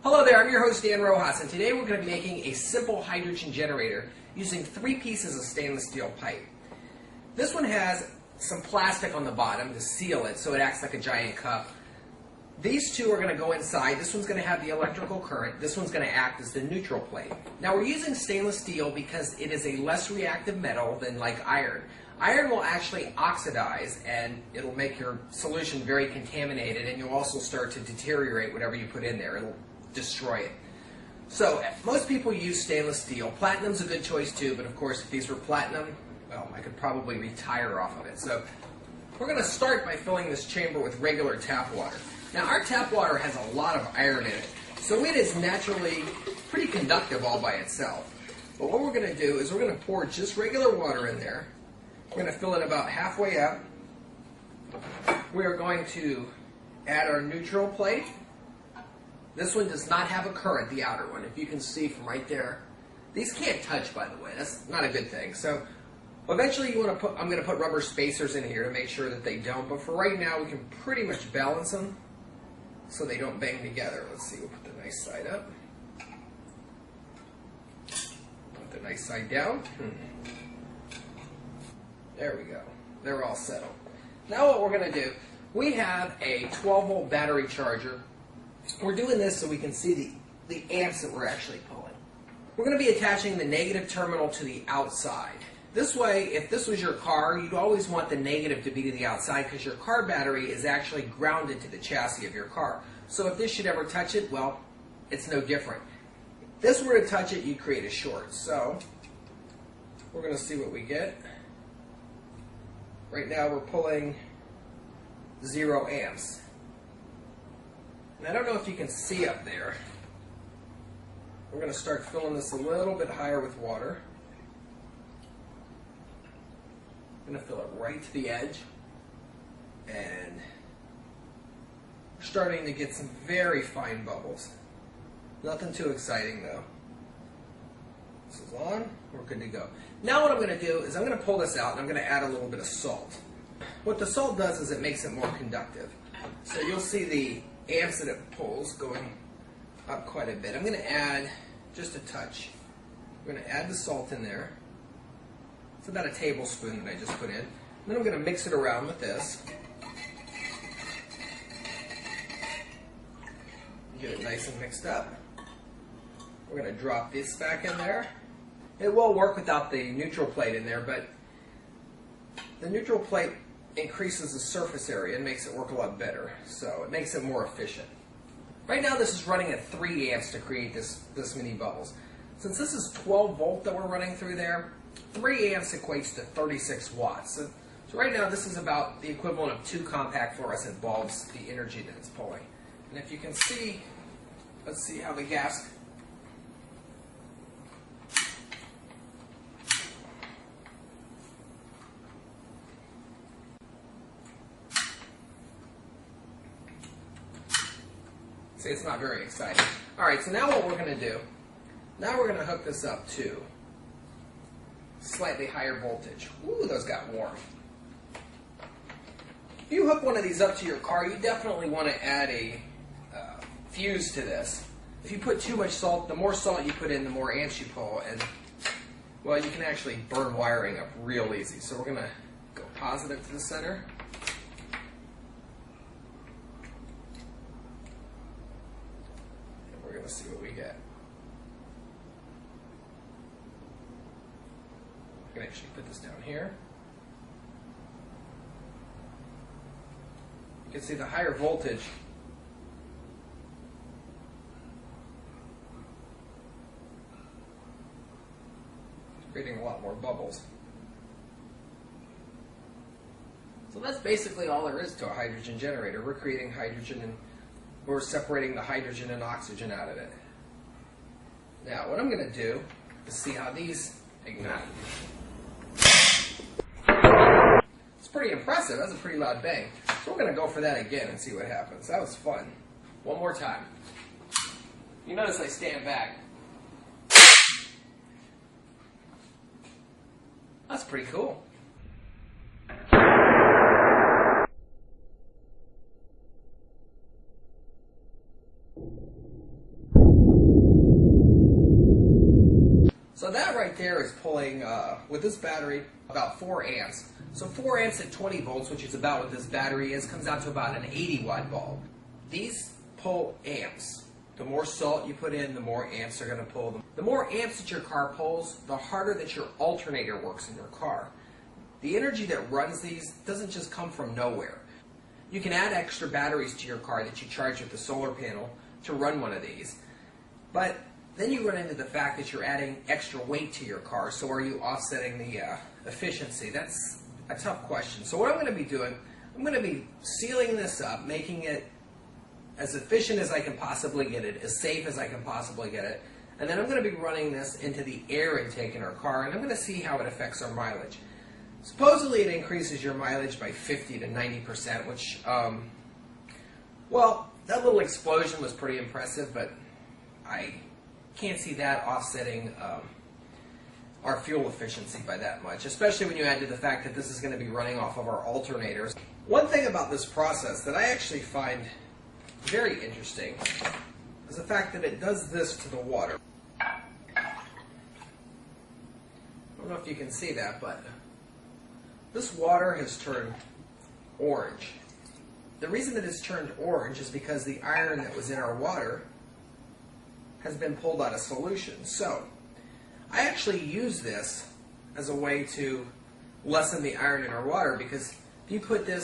Hello there, I'm your host Dan Rojas, and today we're going to be making a simple hydrogen generator using 3 pieces of stainless steel pipe. This one has some plastic on the bottom to seal it so it acts like a giant cup. These two are going to go inside. This one's going to have the electrical current. This one's going to act as the neutral plate. Now we're using stainless steel because it is a less reactive metal than like iron. Iron will actually oxidize and it'll make your solution very contaminated, and you'll also start to deteriorate whatever you put in there. It'll destroy it. So most people use stainless steel. Platinum's a good choice too, but of course if these were platinum, well, I could probably retire off of it. So we're going to start by filling this chamber with regular tap water. Now our tap water has a lot of iron in it, so it is naturally pretty conductive all by itself. But what we're going to do is we're going to pour just regular water in there. We're going to fill it about halfway up. We are going to add our neutral plate. This one does not have a current, the outer one, if you can see from right there. These can't touch, by the way. That's not a good thing. So eventually you want to I'm going to put rubber spacers in here to make sure that they don't. But for right now, we can pretty much balance them so they don't bang together. Let's see, we'll put the nice side up. Put the nice side down. There we go. They're all settled. Now what we're going to do, we have a 12-volt battery charger. We're doing this so we can see the amps that we're actually pulling. We're going to be attaching the negative terminal to the outside. This way, if this was your car, you'd always want the negative to be to the outside because your car battery is actually grounded to the chassis of your car. So if this should ever touch it, well, it's no different. If this were to touch it, you'd create a short. So we're going to see what we get. Right now we're pulling 0 amps. And I don't know if you can see up there. We're going to start filling this a little bit higher with water. I'm going to fill it right to the edge. And we're starting to get some very fine bubbles. Nothing too exciting though. This is on. We're good to go. Now what I'm going to do is I'm going to pull this out and I'm going to add a little bit of salt. What the salt does is it makes it more conductive. So you'll see the amps that it pulls going up quite a bit. I'm going to add just a touch. I'm going to add the salt in there. It's about a tablespoon that I just put in. Then I'm going to mix it around with this. Get it nice and mixed up. We're going to drop this back in there. It will work without the neutral plate in there, but the neutral plate increases the surface area and makes it work a lot better. So it makes it more efficient. Right now this is running at 3 amps to create this many bubbles. Since this is 12 volt that we're running through there, 3 amps equates to 36 watts. So right now this is about the equivalent of 2 compact fluorescent bulbs, the energy that it's pulling. And if you can see, let's see how the gas. See, it's not very exciting. Alright, so now what we're going to do, now we're going to hook this up to slightly higher voltage. Ooh, those got warm. If you hook one of these up to your car, you definitely want to add a fuse to this. If you put too much salt, the more salt you put in, the more amps you pull, and well, you can actually burn wiring up real easy. So we're going to go positive to the center. Let's see what we get. I can actually put this down here. You can see the higher voltage is creating a lot more bubbles. So that's basically all there is to a hydrogen generator. We're creating hydrogen and we're separating the hydrogen and oxygen out of it. Now, what I'm going to do is see how these ignite. It's pretty impressive. That's a pretty loud bang. So we're going to go for that again and see what happens. That was fun. One more time. You notice I stand back. That's pretty cool. So that right there is pulling, with this battery, about 4 amps. So 4 amps at 20 volts, which is about what this battery is, comes out to about an 80 watt bulb. These pull amps. The more salt you put in, the more amps they're going to pull. The more amps that your car pulls, the harder that your alternator works in your car. The energy that runs these doesn't just come from nowhere. You can add extra batteries to your car that you charge with the solar panel to run one of these. But then you run into the fact that you're adding extra weight to your car, so are you offsetting the efficiency? That's a tough question. So what I'm going to be doing, I'm going to be sealing this up, making it as efficient as I can possibly get it, as safe as I can possibly get it, and then I'm going to be running this into the air intake in our car, and I'm going to see how it affects our mileage. Supposedly it increases your mileage by 50 to 90%, which, well, that little explosion was pretty impressive, but I can't see that offsetting our fuel efficiency by that much, especially when you add to the fact that this is going to be running off of our alternators. One thing about this process that I actually find very interesting is the fact that it does this to the water. I don't know if you can see that, but this water has turned orange. The reason that it's turned orange is because the iron that was in our water has been pulled out of solution. So I actually use this as a way to lessen the iron in our water, because if you put a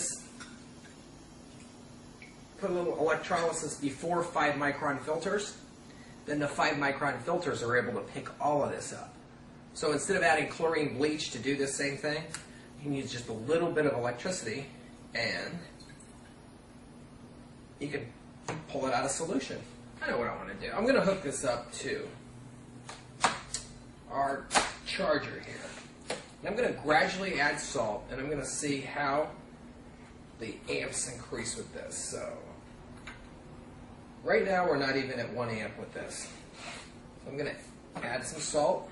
little electrolysis before 5 micron filters, then the 5 micron filters are able to pick all of this up. So instead of adding chlorine bleach to do this same thing, you can use just a little bit of electricity and you can pull it out of solution. I know what I want to do. I'm going to hook this up to our charger here. And I'm going to gradually add salt, and I'm going to see how the amps increase with this. So right now we're not even at 1 amp with this. So I'm going to add some salt.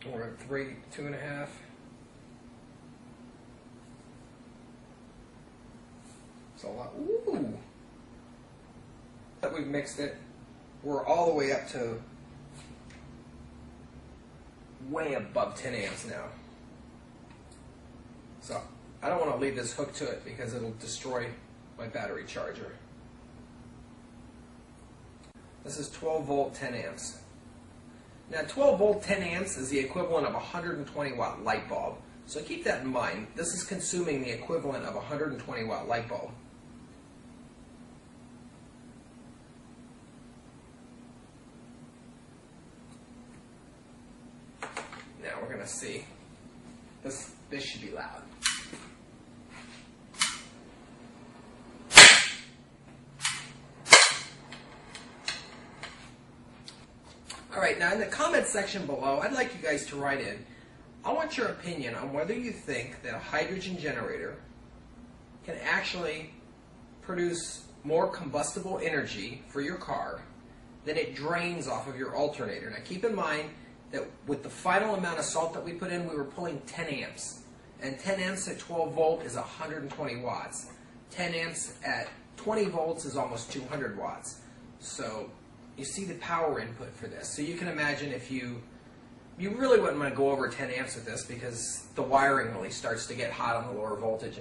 We're at 3, 2.5. It's a lot. Ooh! That we've mixed it, we're all the way up to way above 10 amps now. So I don't want to leave this hooked to it because it'll destroy my battery charger. This is 12 volt 10 amps. Now 12 volt 10 amps is the equivalent of a 120 watt light bulb. So keep that in mind. This is consuming the equivalent of a 120 watt light bulb. Now we're going to see. This should be loud. Alright, now in the comments section below, I'd like you guys to write in. I want your opinion on whether you think that a hydrogen generator can actually produce more combustible energy for your car than it drains off of your alternator. Now keep in mind that with the final amount of salt that we put in, we were pulling 10 amps. And 10 amps at 12 volt is 120 watts. 10 amps at 20 volts is almost 200 watts. So you see the power input for this. So you can imagine if you really wouldn't want to go over 10 amps with this, because the wiring really starts to get hot on the lower voltage.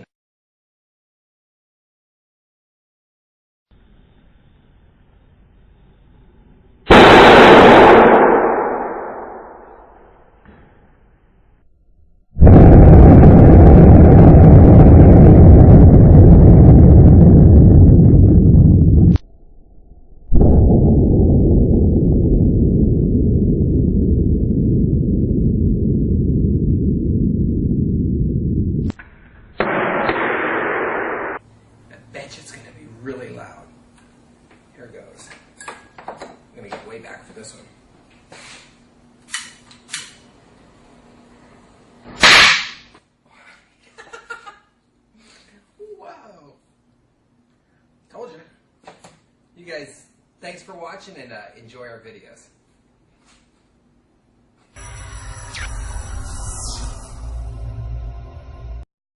It's going to be really loud. Here it goes. I'm going to get way back for this one. Wow. Told you. You guys, thanks for watching, and enjoy our videos.